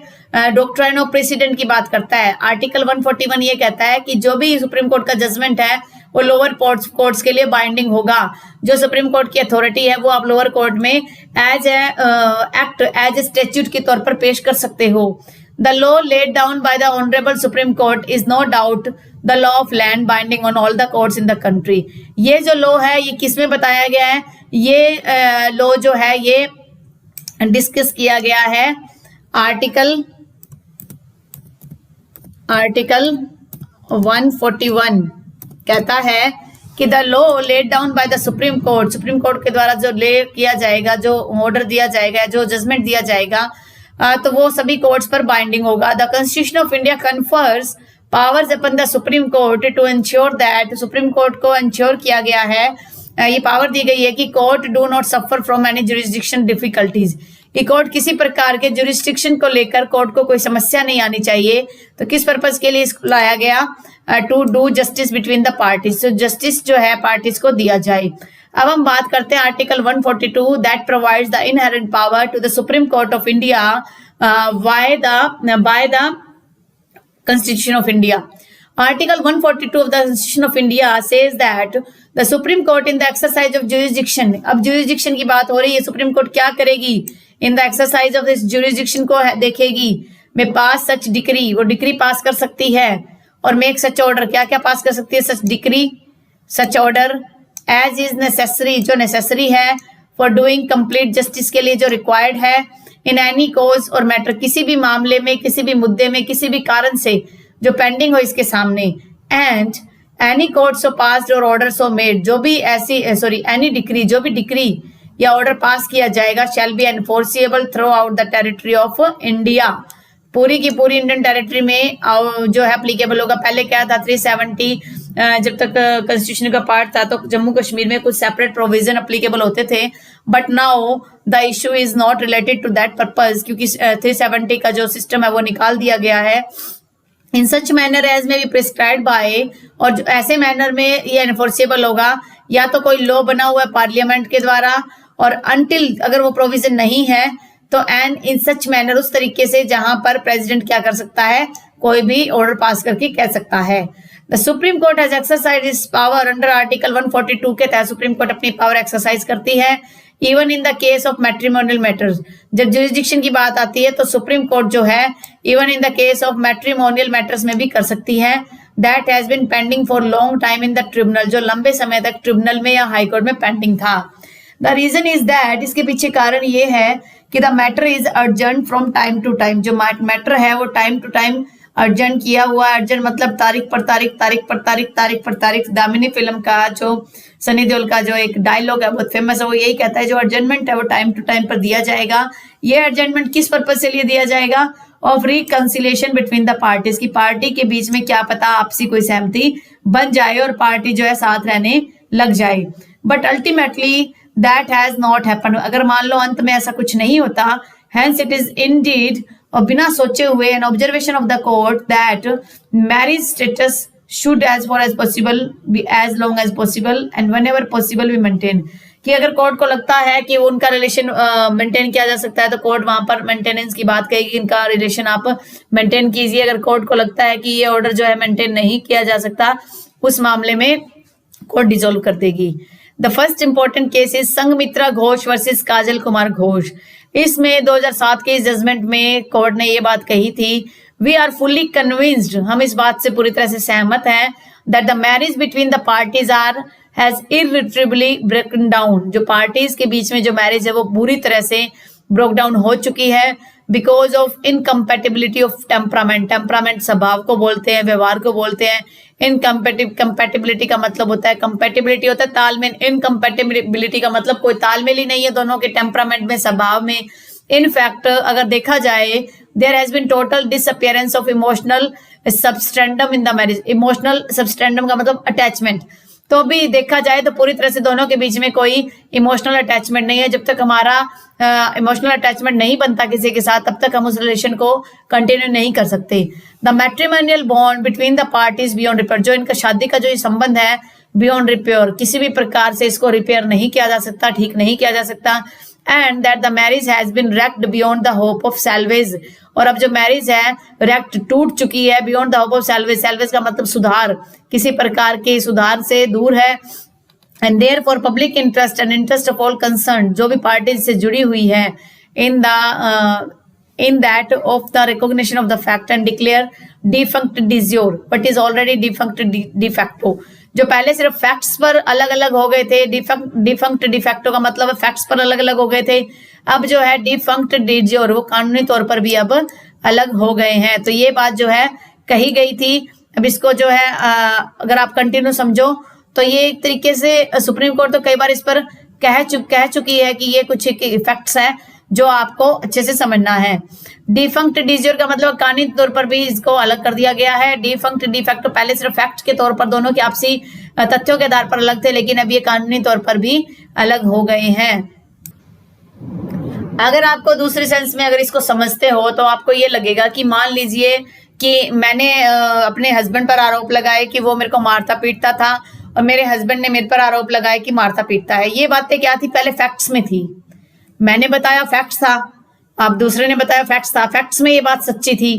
Speaker 1: डॉक्ट्राइन ऑफ प्रेसिडेंट की बात करता है। आर्टिकल 141 ये कहता है कि जो भी सुप्रीम कोर्ट का जजमेंट है वो लोअर कोर्ट्स के लिए बाइंडिंग होगा। जो सुप्रीम कोर्ट की अथॉरिटी है वो आप लोअर कोर्ट में एज ए स्टैट्यूट के तौर पर पेश कर सकते हो। The law laid down by the Honorable Supreme Court is no doubt the law of land binding on all the courts in the country. ये जो लॉ है ये किस में बताया गया है? ये लॉ जो है ये डिस्कस किया गया है आर्टिकल 141 कहता है कि the law laid down by the supreme court के द्वारा जो ले किया जाएगा, जो ऑर्डर दिया जाएगा, जो जजमेंट दिया जाएगा, तो वो सभी कोर्ट्स पर बाइंडिंग होगा. The constitution of India confers powers upon the supreme court to ensure that, supreme court को इंश्योर किया गया है, ये पावर दी गई है कि court do not suffer from any jurisdiction difficulties, कि कोर्ट किसी प्रकार के जुरिस्डिक्शन को लेकर कोर्ट को कोई समस्या नहीं आनी चाहिए. तो किस पर्पज के लिए इसको लाया गया? To do justice between the parties, तो जस्टिस जो है पार्टीज को दिया जाए. अब हम बात करते हैं article 142 that provides the inherent power to the supreme court of India by the Constitution of India. Article 142 of the Constitution of India says that the Supreme Court in the exercise of jurisdiction, अब jurisdiction की बात हो रही है, supreme court क्या करेगी? In the exercise of this jurisdiction को देखेगी, में पास सच डिक्री, वो डिक्री पास कर सकती है, और मेक सच ऑर्डर, क्या क्या पास कर सकती है? Such decree, such order as is necessary, जो नेसेसरी है, फॉर डूइंग कंप्लीट जस्टिस, के लिए जो रिक्वायर्ड है, इन एनी कोज और मैटर, किसी भी मामले में, किसी भी मुद्दे में, किसी भी कारण से जो पेंडिंग हो इसके सामने. And any court so passed और ऑर्डर सो मेड, जो भी ऐसी एनी डिक्री, जो भी डिक्री या ऑर्डर पास किया जाएगा, shall be enforceable through out the territory of India, पूरी की पूरी इंडियन टेरिटरी में जो है एप्लीकेबल होगा. पहले क्या था? 370 जब तक कॉन्स्टिट्यूशन का पार्ट था तो जम्मू कश्मीर में कुछ सेपरेट प्रोविजन एप्लीकेबल होते थे, but now the issue is not related to that purpose, क्योंकि 370 का जो सिस्टम है वो निकाल दिया गया है. इन सच मैनर एज में भी प्रिस्क्राइब बाय, और ऐसे मैनर में ये एनफोर्सेबल होगा, या तो कोई लॉ बना हुआ है पार्लियामेंट के द्वारा, और अनटिल अगर वो प्रोविजन नहीं है तो एंड इन सच मैनर, उस तरीके से जहां पर प्रेसिडेंट क्या कर सकता है? कोई भी ऑर्डर पास करके कह सकता है. The supreme Court has exercise its power under article 142 के तहत सुप्रीम कोर्ट अपनी पावर एक्सरसाइज करती है. Even in the case of matrimonial matters, जब जुरिस्डिक्शन की बात आती है तो सुप्रीम कोर्ट जो है even in the case of matrimonial matters में भी कर सकती है. That has been pending for long time in the tribunal, जो लंबे समय तक ट्रिब्यूनल में या हाईकोर्ट में पेंडिंग था. द रीजन इज दैट, इसके पीछे कारण ये है कि the matter is urgent from time to time, जो मैटर है वो टाइम टू टाइम अर्जेंट किया हुआ. अर्जेंट मतलब तारीख पर तारीख, तारीख पर तारीख, तारीख पर तारीख. दामिनी फिल्म का जो सनी देओल का जो एक डायलॉग है बहुत फेमस है, वो यही कहता है जो अर्जेंटमेंट है वो टाइम टू टाइम पर दिया जाएगा. ये अर्जेंटमेंट किस पर्पज से लिए दिया जाएगा? Of reconciliation between the parties, की पार्टी के बीच में क्या पता आपसी कोई सहमति बन जाए और पार्टी जो है साथ रहने लग जाए. But ultimately that has not happen, अगर मान लो अंत में ऐसा कुछ नहीं होता, हेंस इट इज इंडीड, और बिना सोचे हुए, an observation of the court that marriage status should as far as possible be as long as possible and whenever possible be maintain, कि अगर कोर्ट को लगता है कि उनका रिलेशन मेंटेन किया जा सकता है तो कोर्ट वहां पर मेंटेनेंस की बात कहेगी, इनका रिलेशन आप मेंटेन कीजिए. अगर कोर्ट को लगता है कि ये ऑर्डर जो है मेंटेन नहीं किया जा सकता, उस मामले में कोर्ट डिसॉल्व कर देगी. The first important case is Sanghamitra Ghosh versus Kajal Kumar Ghosh. इसमें 2007 के जजमेंट में कोर्ट ने ये बात कही थी, वी आर फुल्ली कन्विंस्ड, हम इस बात से पूरी तरह से सहमत हैं, that the marriage between the parties are has irretrievably broken down, जो पार्टीज के बीच में जो मैरिज है वो पूरी तरह से ब्रोक डाउन हो चुकी है, because of incompatibility of temperament. Temperament स्वभाव को बोलते हैं, व्यवहार को बोलते हैं. इनकम्पेटिबिलिटी का मतलब होता है, कंपेटिबिलिटी होता है तालमेल, इनकम्पेटिबिलिटी का मतलब कोई तालमेल ही नहीं है दोनों के टेम्परामेंट में, स्वभाव में. इनफैक्ट अगर देखा जाए, there has been total disappearance of emotional substratum in the marriage. Emotional substratum का मतलब अटैचमेंट, तो भी देखा जाए तो पूरी तरह से दोनों के बीच में कोई इमोशनल अटैचमेंट नहीं है. जब तक हमारा इमोशनल अटैचमेंट नहीं बनता किसी के साथ, तब तक हम उस रिलेशन को कंटिन्यू नहीं कर सकते. The matrimonial bond between the parties beyond repair, जो इनका शादी का जो ये संबंध है बियॉन्ड रिपेयर, किसी भी प्रकार से इसको रिपेयर नहीं किया जा सकता, ठीक नहीं किया जा सकता. And that the marriage has been wrecked beyond the hope of salvage, और अब जो मैरिज है wrecked टूट चुकी है beyond the hope of salvage. salvage का मतलब सुधार, किसी प्रकार के सुधार से दूर है. And therefore public interest and interest of all concern, जो भी पार्टीज से जुड़ी हुई है in the in that of the recognition of the fact and declare defunct de jure but is already defunct de facto। जो पहले सिर्फ facts पर अलग अलग हो गए थे, डिफंक्ट डिफैक्टो का मतलब है फैक्ट्स पर अलग अलग हो गए थे, अब जो है डिफंक्ट de jure वो कानूनी तौर पर भी अब अलग हो गए हैं। तो ये बात जो है कही गई थी। अब इसको जो है अगर आप कंटिन्यू समझो तो ये एक तरीके से सुप्रीम कोर्ट तो कई बार इस पर कह चुकी है कि ये कुछ फैक्ट्स है जो आपको अच्छे से समझना है। डिफंक्ट de jure का मतलब कानूनी तौर पर भी इसको अलग कर दिया गया है। डिफंक्ट de facto पहले सिर्फ फैक्ट के तौर पर दोनों की आपसी तथ्यों के आधार पर अलग थे, लेकिन अब ये कानूनी तौर पर भी अलग हो गए हैं। अगर आपको दूसरे सेंस में अगर इसको समझते हो तो आपको ये लगेगा कि मान लीजिए कि मैंने अपने हस्बैंड पर आरोप लगाए कि वो मेरे को मारता पीटता था और मेरे हस्बैंड ने मेरे पर आरोप लगाए कि मारता पीटता है। ये बातें क्या थी, पहले फैक्ट्स में थी, मैंने बताया फैक्ट्स था, आप दूसरे ने बताया फैक्ट्स था, फैक्ट्स में ये बात सच्ची थी।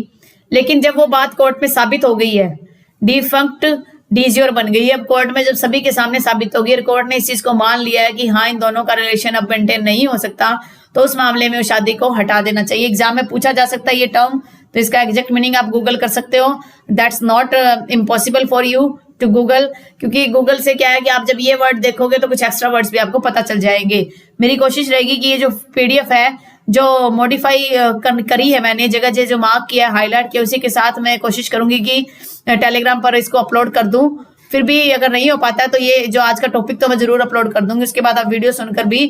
Speaker 1: लेकिन जब वो बात कोर्ट में साबित हो गई है, डिफंक्ट de jure बन गई है, अब कोर्ट में जब सभी के सामने साबित होगी और कोर्ट ने इस चीज को मान लिया है कि हाँ इन दोनों का रिलेशन अब मेंटेन नहीं हो सकता, तो उस मामले में उस शादी को हटा देना चाहिए। एग्जाम में पूछा जा सकता है ये टर्म, तो इसका एग्जैक्ट मीनिंग आप गूगल कर सकते हो। That's not impossible for you to Google, क्योंकि गूगल से क्या है कि आप जब ये वर्ड देखोगे तो कुछ एक्स्ट्रा वर्ड्स भी आपको पता चल जाएंगे। मेरी कोशिश रहेगी कि ये जो पीडीएफ है जो मॉडिफाई करी है मैंने, जगह जो मार्क किया हाईलाइट किया, उसी के साथ मैं कोशिश करूंगी कि टेलीग्राम पर इसको अपलोड कर दूं। फिर भी अगर नहीं हो पाता है तो ये जो आज का टॉपिक तो मैं जरूर अपलोड कर दूंगी, उसके बाद आप वीडियो सुनकर भी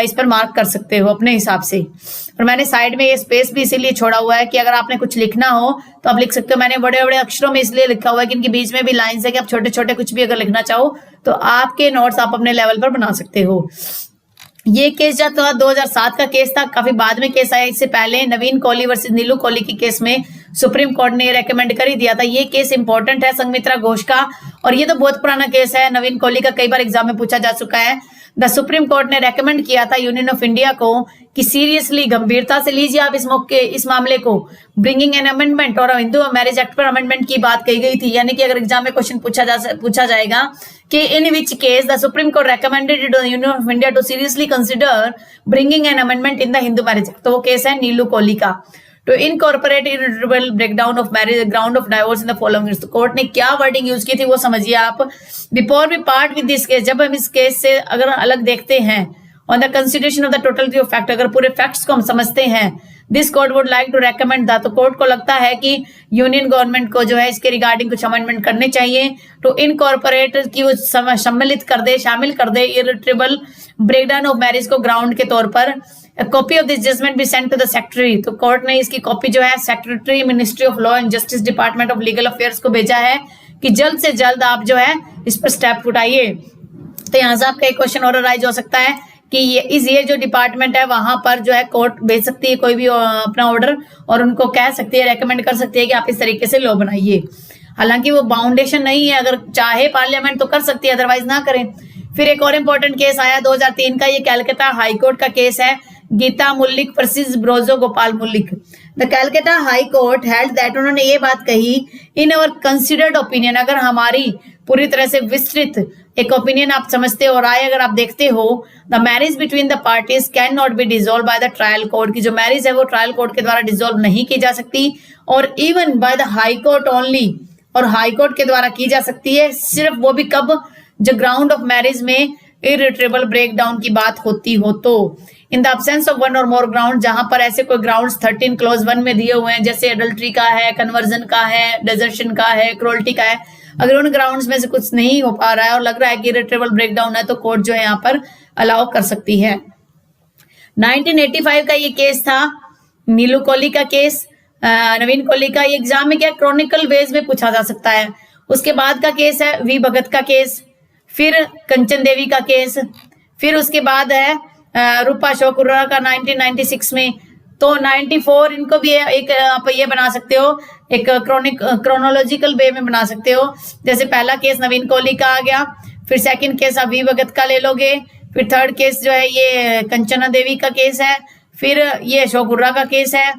Speaker 1: इस पर मार्क कर सकते हो अपने हिसाब से। और मैंने साइड में ये स्पेस भी इसीलिए छोड़ा हुआ है कि अगर आपने कुछ लिखना हो तो आप लिख सकते हो। मैंने बड़े बड़े अक्षरों में इसलिए लिखा हुआ है कि इनके बीच में भी लाइन्स है कि आप छोटे छोटे कुछ भी अगर लिखना चाहो तो आपके नोट्स आप अपने लेवल पर बना सकते हो। ये केस जो था 2007 का केस था, काफी बाद में केस आया। इससे पहले नवीन कोहली वर्सेस नीलू कोहली के केस में सुप्रीम कोर्ट ने रेकमेंड कर ही दिया था। ये केस इंपॉर्टेंट है संघमित्रा घोष का, और ये तो बहुत पुराना केस है, नवीन कोहली का कई बार एग्जाम में पूछा जा चुका है। द सुप्रीम कोर्ट ने रेकमेंड किया था यूनियन ऑफ इंडिया को कि सीरियसली गंभीरता से लीजिए आप इस मामले को, ब्रिंगिंग एन अमेंडमेंट, और हिंदू मैरिज एक्ट पर अमेंडमेंट की बात कही गई थी। यानी कि अगर एग्जाम में क्वेश्चन पूछा जाएगा कि in which case the supreme court recommended to the union of India to seriously consider bringing an amendment in the Hindu marriage act, तो वो केस है नीलू कोहली का। To incorporate irreversible breakdown of marriage ground of divorce in the following. तो court ने क्या wording use की थी वो समझिए आप। Before we part with this case, जब हम इस केस से अगर अलग देखते हैं on the consideration of the totality of fact, अगर पूरे फैक्ट्स को हम समझते हैं, this court would like to recommend that, तो कोर्ट को लगता है कि यूनियन गवर्नमेंट को जो है इसके रिगार्डिंग कुछ अमेंडमेंट करने चाहिए। टू इनकॉर्पोरेट की वो शामिल कर दे इरिट्रेबल ब्रेकडाउन ऑफ मैरिज को ग्राउंड के तौर पर। Copy of this judgment be sent to the secretary, तो कोर्ट ने इसकी कॉपी जो है secretary Ministry of Law and Justice Department of Legal Affairs को भेजा है कि जल्द से जल्द आप जो है इस पर स्टेप उठाइए। तो यहाँ से आपका एक क्वेश्चन और राइज हो सकता है कि ये जो डिपार्टमेंट है वहां पर जो है कोर्ट भेज सकती है कोई भी अपना ऑर्डर, और उनको कह सकती है, रेकमेंड कर सकती है कि आप इस तरीके से लॉ बनाइए। हालांकि वो बाउंडेशन नहीं है, अगर चाहे पार्लियामेंट तो कर सकती है, अदरवाइज ना करें। फिर एक और इम्पोर्टेंट केस आया 2003 का, ये कैलकाटा हाईकोर्ट का केस है, Geeta Mullick versus Brojo Gopal Mullick. The Calcutta high court held that, उन्होंने ये बात कही, इन अवर कंसिडर्ड ओपिनियन, अगर हमारी पूरी तरह से विस्तृत एक ओपिनियन आप समझते हो, राय अगर आप देखते हो, the marriage between the parties can not be dissolve by the trial court, की जो मैरिज है वो ट्रायल कोर्ट के द्वारा डिसॉल्व नहीं की जा सकती, और even by the high court only, और हाई कोर्ट के द्वारा की जा सकती है, सिर्फ वो भी कब, जो ग्राउंड ऑफ मैरिज में इरिट्रेबल ब्रेकडाउन की बात होती हो तो। In the absence of one और मोर ग्राउंड, जहां पर ऐसे कोई ग्राउंड्स 13 क्लॉज 1 में दिए हुए हैं, जैसे एडल्ट्री का है, कन्वर्जन का है, डेजर्शन का है, क्रोल्टी का है, अगर उन ग्राउंड्स में से कुछ नहीं हो पा रहा है और लग रहा है कि इरिट्रेबल ब्रेकडाउन है, तो कोर्ट जो है यहाँ पर अलाउ कर सकती है। 1985 का ये केस था, नीलू कोहली का केस, नवीन कोहली का। ये एग्जाम में क्या क्रॉनिकल बेस में पूछा जा सकता है। उसके बाद का केस है वी भगत का केस, फिर कंचन देवी का केस, फिर उसके बाद है रूपा अशोक हुर्रा का 1996 में। तो 94 इनको भी एक आप ये बना सकते हो, एक क्रोनोलॉजिकल वे में बना सकते हो। जैसे पहला केस नवीन कोहली का आ गया, फिर सेकंड केस आप वी भगत का ले लोगे, फिर थर्ड केस जो है ये कंचना देवी का केस है, फिर ये अशोक हुर्रा का केस है,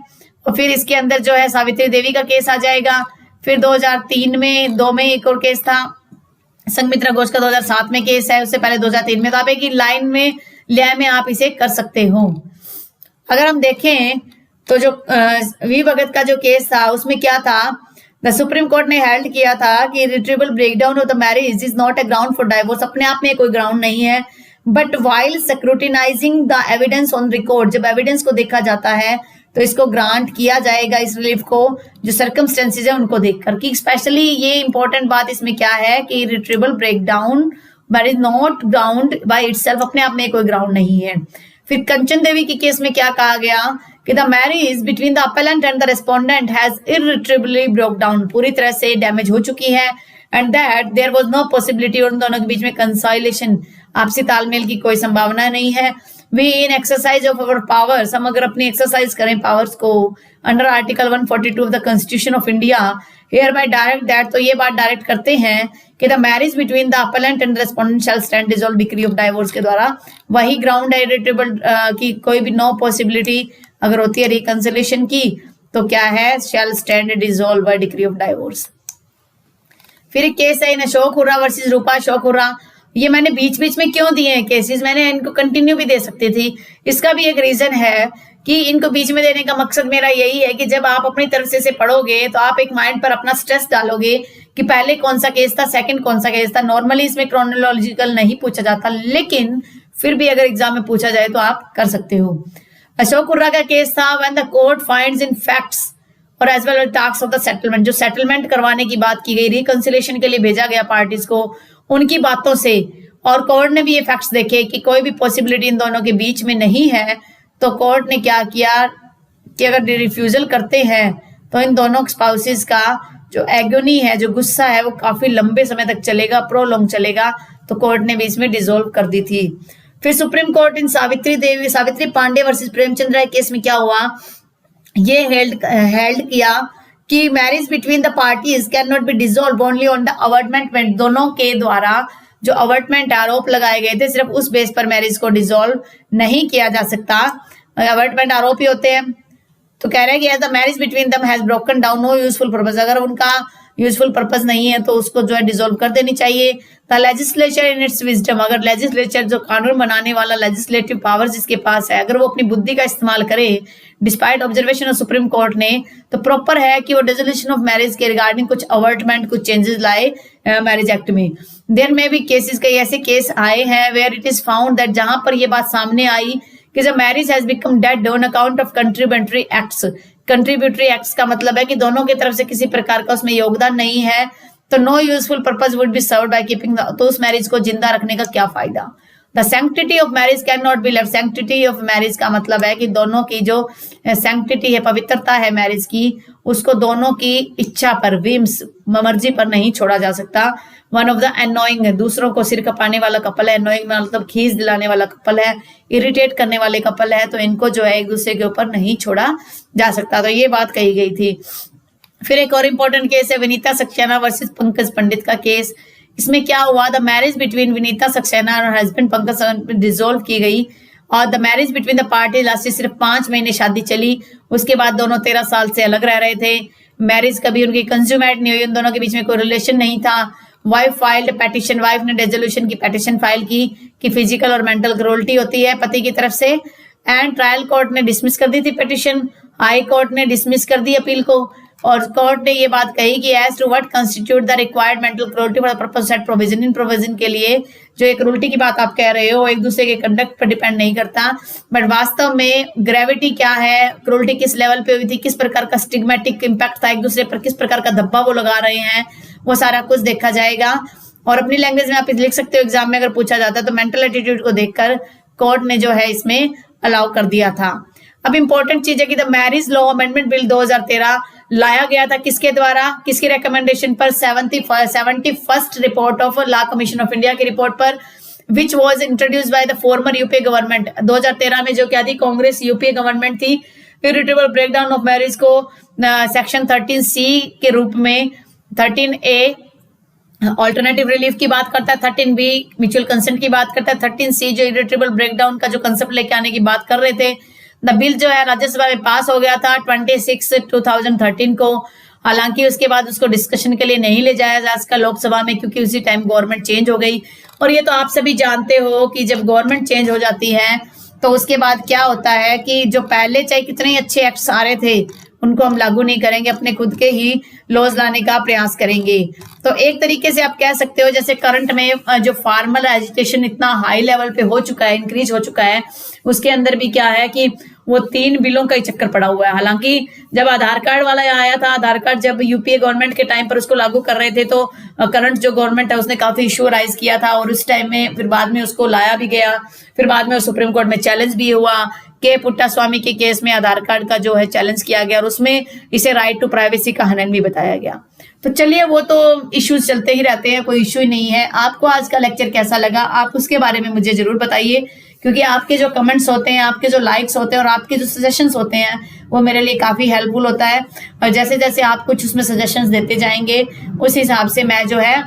Speaker 1: और फिर इसके अंदर जो है सावित्री देवी का केस आ जाएगा। फिर 2003 में 2 में एक और केस था संघमित्रा घोष का, 2007 में केस है, उससे पहले 2003 में। तो आप एक लाइन में लिया में आप इसे कर सकते हो। अगर हम देखें तो जो वी भगत का जो केस था उसमें क्या था, द सुप्रीम कोर्ट ने हेल्ड किया था कि irretrievable breakdown of the marriage is not a ground for divorce, अपने आप में कोई ग्राउंड नहीं है, but while scrutinising the evidence on record, जब एविडेंस को देखा जाता है तो इसको ग्रांट किया जाएगा, इस रिलीफ को, जो सर्कमस्टेंसेज है उनको देखकर। कि स्पेशली ये इंपॉर्टेंट बात इसमें क्या है कि irretrievable breakdown marriage not ground by itself, अपने आप में कोई ग्राउंड नहीं है। फिर कंचन देवी के केस में क्या कहा गया कि the marriage between the appellant and the respondent has irretrievably broke down, पूरी तरह से डैमेज हो चुकी है, and that there was no possibility, उन दोनों के बीच में कंसाइलेशन, आपसी तालमेल की कोई संभावना नहीं है। We in exercise of our powers, हम अगर अपनी एक्सरसाइज करें पावर्स को under article 142 of the constitution of India, hereby direct that, तो ये बात डायरेक्ट करते हैं कि the marriage between the appellant and respondent shall stand dissolve decree of divorce के द्वारा, वही ग्राउंड है इरिट्रेबल की, कोई भी नो पॉसिबिलिटी अगर होती है रिकंसिलेशन की तो क्या है, shall stand dissolve by decree of divorce. फिर एक केस है इन अशोक हुर्रा वर्सेस रूपा अशोक हुर्रा, ये मैंने बीच बीच में क्यों दिए हैं केसेस, मैंने इनको कंटिन्यू भी दे सकती थी, इसका भी एक रीजन है कि इनको बीच में देने का मकसद मेरा यही है कि जब आप अपनी तरफ से इसे पढ़ोगे तो आप एक माइंड पर अपना स्ट्रेस डालोगे कि पहले कौन सा केस था, सेकंड कौन सा केस था। नॉर्मली इसमें क्रोनोलॉजिकल नहीं पूछा जाता, लेकिन फिर भी अगर एग्जाम में पूछा जाए तो आप कर सकते हो। अशोक हुर्रा का केस था when the court finds in facts और as well as task of the settlement, जो सेटलमेंट करवाने की बात की गई, रिकंसिलेशन के लिए भेजा गया पार्टीज को, उनकी बातों से, और कोर्ट ने भी ये फैक्ट्स देखे कि कोई भी पॉसिबिलिटी इन दोनों के बीच में नहीं है, तो कोर्ट ने क्या किया कि अगर रिफ्यूजल करते हैं तो इन दोनों स्पाउसेस का जो एगोनी है, जो गुस्सा है, वो काफी लंबे समय तक चलेगा, प्रोलॉन्ग चलेगा, तो कोर्ट ने भी इसमें डिसॉल्व कर दी थी। फिर supreme court in Savitri Pandey versus Premchand Rai case में क्या हुआ, ये हेल्ड किया कि marriage between the parties can not be dissolve only on the averment, दोनों के द्वारा जो अवर्टमेंट आरोप लगाए गए थे सिर्फ उस बेस पर मैरिज को डिसॉल्व नहीं किया जा सकता, अवर्टमेंट आरोप ही होते हैं। तो कह रहे हैं कि the marriage between them has broken down no useful purpose, अगर उनका यूजफुल पर्पस नहीं है तो उसको जो है डिसॉल्व कर देनी चाहिए। The legislature in its wisdom, अगर लेजिस्लेचर जो कानून बनाने वाला लेजिस्लेटिव पावर जिसके पास है, अगर वो अपनी बुद्धि का इस्तेमाल करे despite observation of supreme court ने, तो प्रॉपर है कि वो डिसोल्यूशन ऑफ मैरिज के रिगार्डिंग कुछ अवर्टमेंट, कुछ चेंजेस लाए मैरिज एक्ट में। देयर में भी केसेस, कई ऐसे केस आए हैं where it is found that, जहां पर ये बात सामने आई कि जब marriage has become dead on account of contributory acts, contributory acts का मतलब है कि दोनों की तरफ से किसी प्रकार का उसमें योगदान नहीं है, तो no useful purpose would be served by keeping, तो उस मैरिज को जिंदा रखने का क्या फायदा। The sanctity of marriage can not be left, sanctity of marriage का मतलब है कि दोनों की जो सैंक्टिटी है, पवित्रता है मैरिज की, उसको दोनों की इच्छा पर, विम्स, मर्जी पर नहीं छोड़ा जा सकता। वन ऑफ द एनोइंग, दूसरों को सिर कपाने वाला कपल है, एनोइंग मतलब खींच दिलाने वाला कपल है, इरिटेट करने वाले कपल है, तो इनको जो है एक दूसरे के ऊपर नहीं छोड़ा जा सकता, तो ये बात कही गई थी। फिर एक और इम्पोर्टेंट केस है विनीता सक्सेना वर्सेस पंकज पंडित का केस। इसमें क्या हुआ, the marriage between Vinita Saxena और हस्बैंड पंकज डिसॉल्व की गई, और the marriage between the party lasted, सिर्फ 5 महीने शादी चली, उसके बाद दोनों 13 साल से अलग रह रहे थे, मैरिज कभी उनकी कंज्यूमेट नहीं हुई, उन दोनों के बीच में कोई रिलेशन नहीं था। वाइफ फाइल्ड पेटिशन, वाइफ ने डिसोल्यूशन की पेटिशन फाइल की कि फिजिकल और मेंटल क्रूरल्टी होती है पति की तरफ से, एंड ट्रायल कोर्ट ने डिसमिस कर दी थी पिटिशन, हाई कोर्ट ने डिसमिस कर दी अपील को, और कोर्ट ने ये बात कही कि as to what constitute the required mental cruelty for the purpose said provision, इन प्रोविजन के लिए जो एक क्रूरल्टी की बात आप कह रहे हो एक दूसरे के कंडक्ट पर डिपेंड नहीं करता, बट वास्तव में ग्रेविटी क्या है, क्रूरल्टी किस लेवल पे हुई थी, किस प्रकार का स्टिग्मेटिक इम्पैक्ट था, एक दूसरे पर किस प्रकार का धब्बा वो लगा रहे हैं, वो सारा कुछ देखा जाएगा। और अपनी लैंग्वेज में आप लिख सकते हो, एग्जाम में अगर पूछा जाता है तो मेंटल एटीट्यूड को देखकर कोर्ट ने जो है इसमें अलाउ कर दिया था। अब इंपॉर्टेंट चीज है कि the marriage law amendment bill 2013 लाया गया था किसके द्वारा, किसकी रिकमेंडेशन पर, 71st report of law commission of India की रिपोर्ट पर, which was introduced by the former UPA government. 2013 में जो क्या थी, कांग्रेस यूपीए गवर्नमेंट थी, इरिटेबल ब्रेकडाउन ऑफ मैरिज को सेक्शन 13C के रूप में, 13A ऑल्टरनेटिव रिलीफ की बात करता है, 13B म्यूचुअल कंसेंट की बात करता है, 13C जो इरिटेबल ब्रेकडाउन का जो कंसेप्ट लेके आने की बात कर रहे थे। द बिल जो है राज्यसभा में पास हो गया था 26/2013 को, हालांकि उसके बाद उसको डिस्कशन के लिए नहीं ले जाया जा सका लोकसभा में, क्योंकि उसी टाइम गवर्नमेंट चेंज हो गई। और ये तो आप सभी जानते हो कि जब गवर्नमेंट चेंज हो जाती है तो उसके बाद क्या होता है कि जो पहले चाहे कितने ही अच्छे एक्ट्स आ रहे थे उनको हम लागू नहीं करेंगे, अपने खुद के ही लॉज लाने का प्रयास करेंगे। तो एक तरीके से आप कह सकते हो जैसे करंट में जो फार्मर एजुटेशन इतना हाई लेवल पे हो चुका है, इंक्रीज हो चुका है, उसके अंदर भी क्या है कि वो 3 बिलों का ही चक्कर पड़ा हुआ है। हालांकि जब आधार कार्ड वाला आया था, आधार कार्ड जब यूपीए गवर्नमेंट के टाइम पर उसको लागू कर रहे थे तो करंट जो गवर्नमेंट है उसने काफी इशू राइज किया था और उस टाइम में फिर बाद में उसको लाया भी गया, फिर बाद में सुप्रीम कोर्ट में चैलेंज भी हुआ। के पुट्टास्वामी के केस में आधार कार्ड का जो है चैलेंज किया गया और उसमें इसे राइट टू प्राइवेसी का हनन भी बताया गया। तो चलिए वो तो इश्यूज चलते ही रहते हैं, कोई इश्यू ही नहीं है। आपको आज का लेक्चर कैसा लगा आप उसके बारे में मुझे जरूर बताइए, क्योंकि आपके जो कमेंट्स होते हैं, आपके जो लाइक्स होते हैं और आपके जो सजेशंस होते हैं वो मेरे लिए काफी हेल्पफुल होता है। और जैसे जैसे आप कुछ उसमें सजेशंस देते जाएंगे उस हिसाब से मैं जो है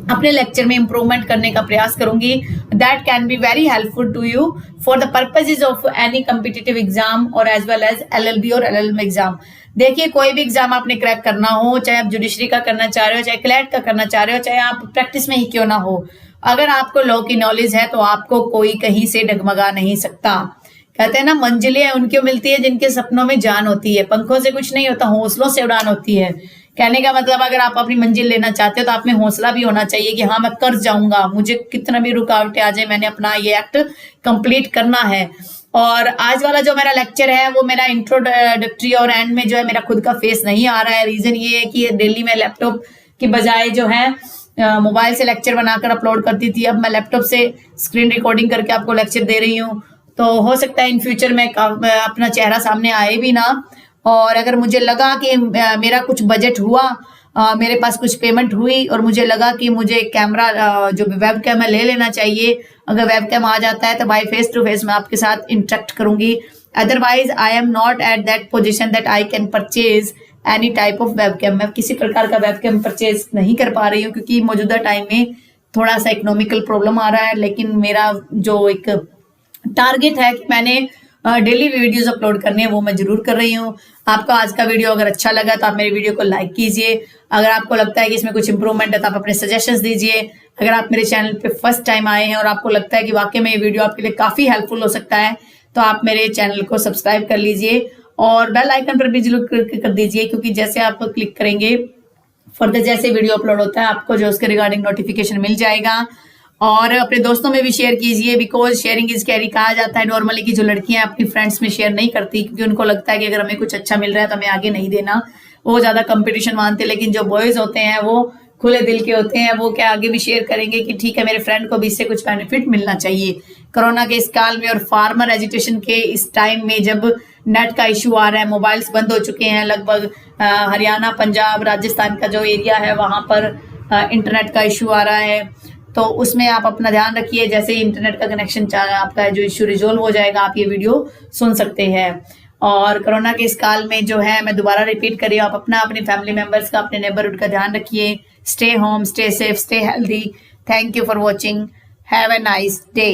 Speaker 1: अपने लेक्चर में इंप्रूवमेंट करने का प्रयास करूंगी। That can be very helpful to you for the purposes of any competitive exam और एज वेल एज LLB और LLM एग्जाम। देखिए कोई भी एग्जाम आपने क्रैक करना हो, चाहे आप जुडिशरी का करना चाह रहे हो, चाहे क्लैट का करना चाह रहे हो, चाहे आप प्रैक्टिस में ही क्यों ना हो, अगर आपको लॉ की नॉलेज है तो आपको कोई कहीं से डगमगा नहीं सकता। कहते हैं ना, मंजिलें उनको मिलती है जिनके सपनों में जान होती है। पंखों से कुछ नहीं होता, हौसलों से उड़ान होती है। कहने का मतलब अगर आप अपनी मंजिल लेना चाहते हो तो आप में हौसला भी होना चाहिए कि हाँ मैं कर जाऊंगा, मुझे कितना भी रुकावटें आ जाए मैंने अपना ये एक्ट कंप्लीट करना है। और आज वाला जो मेरा लेक्चर है वो मेरा इंट्रोडक्टरी और एंड में जो है मेरा खुद का फेस नहीं आ रहा है। रीजन ये है कि डेली में लैपटॉप की बजाय जो है मोबाइल से लेक्चर बनाकर अपलोड करती थी, अब मैं लैपटॉप से स्क्रीन रिकॉर्डिंग करके आपको लेक्चर दे रही हूँ। तो हो सकता है इन फ्यूचर में अपना चेहरा सामने आए भी ना, और अगर मुझे लगा कि मेरा कुछ बजट हुआ, मेरे पास कुछ पेमेंट हुई और मुझे लगा कि मुझे कैमरा जो वेब कैम है ले लेना चाहिए, अगर वेब कैम आ जाता है तो भाई फेस टू फेस मैं आपके साथ इंटरेक्ट करूंगी। Otherwise I am not at that position that I can purchase any type of web cam. मैं किसी प्रकार का वेब कैम परचेज नहीं कर पा रही हूँ क्योंकि मौजूदा टाइम में थोड़ा सा इकोनॉमिकल प्रॉब्लम आ रहा है। लेकिन मेरा जो एक टारगेट है कि मैंने डेली वीडियोस अपलोड करने हैं वो मैं जरूर कर रही हूँ। आपको आज का वीडियो अगर अच्छा लगा तो आप मेरे वीडियो को लाइक कीजिए। अगर आपको लगता है कि इसमें कुछ इंप्रूवमेंट है तो आप अपने सजेशंस दीजिए। अगर आप मेरे चैनल पे फर्स्ट टाइम आए हैं और आपको लगता है कि वाकई में ये वीडियो आपके लिए काफी हेल्पफुल हो सकता है तो आप मेरे चैनल को सब्सक्राइब कर लीजिए और बेल आइकन पर भी जरूर क्लिक कर दीजिए, क्योंकि जैसे आप क्लिक करेंगे फर्दर जैसे वीडियो अपलोड होता है आपको जो उसके रिगार्डिंग नोटिफिकेशन मिल जाएगा। और अपने दोस्तों में भी शेयर कीजिए, बिकॉज शेयरिंग इज कैरी कहा जाता है नॉर्मली कि जो लड़कियां अपनी फ्रेंड्स में शेयर नहीं करती क्योंकि उनको लगता है कि अगर हमें कुछ अच्छा मिल रहा है तो हमें आगे नहीं देना, वो ज्यादा कंपटीशन मानते। लेकिन जो बॉयज होते हैं वो खुले दिल के होते हैं, वो क्या आगे भी शेयर करेंगे कि ठीक है मेरे फ्रेंड को भी इससे कुछ बेनिफिट मिलना चाहिए। कोरोना के इस काल में और फार्मर एजुकेशन के इस टाइम में जब नेट का इशू आ रहा है, मोबाइल्स बंद हो चुके हैं लगभग, हरियाणा पंजाब राजस्थान का जो एरिया है वहां पर इंटरनेट का इशू आ रहा है, तो उसमें आप अपना ध्यान रखिए। जैसे ही इंटरनेट का कनेक्शन आपका जो इश्यू रिजोल्व हो जाएगा आप ये वीडियो सुन सकते हैं। और कोरोना के इस काल में जो है मैं दोबारा रिपीट कर रही हूँ, आप अपना अपनी फैमिली मेंबर्स का, अपने नेबरहुड का ध्यान रखिए। Stay home, stay safe, stay healthy. Thank you for watching. Have a nice day.